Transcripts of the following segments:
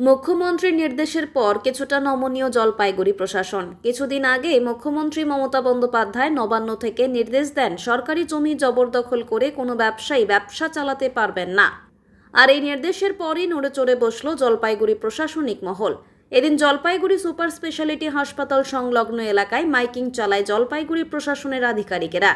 মুখ্যমন্ত্রীর নির্দেশের পর কিছুটা নমনীয় জলপাইগুড়ি প্রশাসন। কিছুদিন আগে মুখ্যমন্ত্রী মমতা বন্দ্যোপাধ্যায় নবান্ন থেকে নির্দেশ দেন সরকারি জমি জবরদখল করে কোনো ব্যবসায়ী ব্যবসা চালাতে পারবেন না। আর এই নির্দেশের পরই নড়ে চড়ে বসল জলপাইগুড়ি প্রশাসনিক মহল। এদিন জলপাইগুড়ি সুপার স্পেশালিটি হাসপাতাল সংলগ্ন এলাকায় মাইকিং চালায় জলপাইগুড়ি প্রশাসনের আধিকারিকেরা।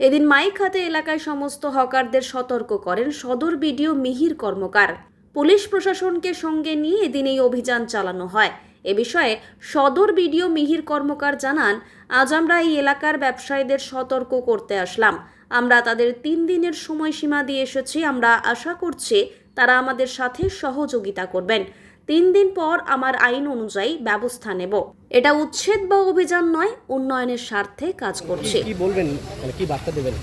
এদিন মাইক হাতে এলাকায় সমস্ত হকারদের সতর্ক করেন সদর বিডিও মিহির কর্মকার। পুলিশ প্রশাসনকে সঙ্গে নিয়ে এদিন এই অভিযান চালানো হয়। এ বিষয়ে সদর বিডিও মিহির কর্মকার জানান, আজ আমরা এই এলাকার ব্যবসায়ীদের সতর্ক করতে আসলাম। আমরা তাদের 3 দিনের সময়সীমা দিয়ে এসেছি। আমরা আশা করছি তারা আমাদের সাথে সহযোগিতা করবেন। 3 দিন পর আমার আইন অনুযায়ী ব্যবস্থা নেব। এটা উচ্ছেদ বা অভিযান নয়, উন্নয়নের স্বার্থে কাজ করছে। কি বলবেন, মানে কি বার্তা দেবেন?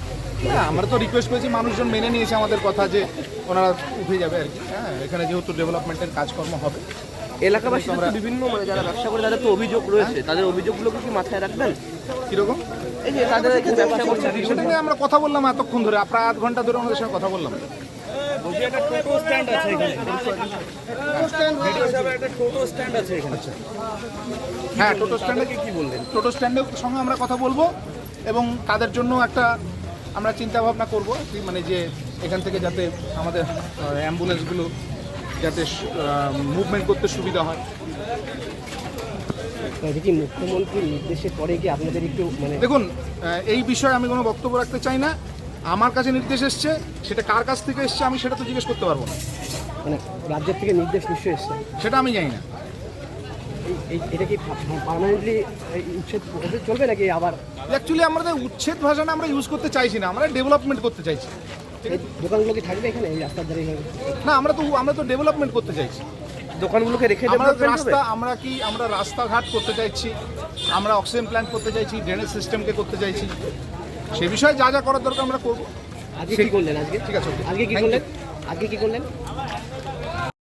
হ্যাঁ, আমরা তো রিকোয়েস্ট করেছি, মানুষজন মেনে নিয়েছে আমাদের কথা যে ওনারা উঠে যাবে আর কি। হ্যাঁ, এখানে যেহেতু ডেভেলপমেন্টের কাজকর্ম হবে, এলাকাবাসী আমরা বিভিন্ন যারা ব্যবসা করে তাদের তো অভিযোগ রয়েছে, তাদের অভিযোগগুলোকে কি মাথায় রাখবেন? কীরকম এই যে তাদের এখানে ব্যবসা করছে, সেটা নিয়ে আমরা কথা বললাম এতক্ষণ ধরে, প্রায় আধ ঘন্টা ধরে আমাদের সঙ্গে কথা বললাম। হ্যাঁ, টোটো স্ট্যান্ডে কি বললেন? টোটো স্ট্যান্ডের সঙ্গে আমরা কথা বলবো এবং তাদের জন্য একটা আমরা চিন্তা ভাবনা করবো, মানে যে এখান থেকে যাতে আমাদের অ্যাম্বুলেন্সগুলো যাতে মুভমেন্ট করতে সুবিধা হয়। কি মুখ্যমন্ত্রীর নির্দেশের পরে কি আপনাদের একটু মানে দেখুন, এই বিষয়ে আমি কোনো বক্তব্য রাখতে চাই না। আমার কাছে নির্দেশ এসছে, সেটা কার কাছ থেকে এসছে আমি সেটা তো জিজ্ঞেস করতে পারবো না। মানে রাজ্যের থেকে নির্দেশ নিশ্চয়ই এসছে, সেটা আমি জানি না। এটা কি পার্মানেন্টলি উচ্ছেদ চলবে নাকি আবার? অ্যাকচুয়ালি আমাদের উচ্ছেদ ভাষাটা আমরা ইউজ করতে চাইছি না, আমরা ডেভেলপমেন্ট করতে চাইছি। এই দোকানগুলো কি থাকবে এখানে এই রাস্তার ধারে? না, আমরা তো ডেভেলপমেন্ট করতে চাইছি। দোকানগুলোকে রেখে আমরা রাস্তাঘাট করতে চাইছি, আমরা অক্সিজেন প্ল্যান্ট করতে চাইছি, ড্রেনেজ সিস্টেমকে করতে চাইছি। সে বিষয়ে যা যা করার দরকার আমরা করবো। আজকে কি করলেন? আজকে ঠিক আছে, আজকে কি করলেন?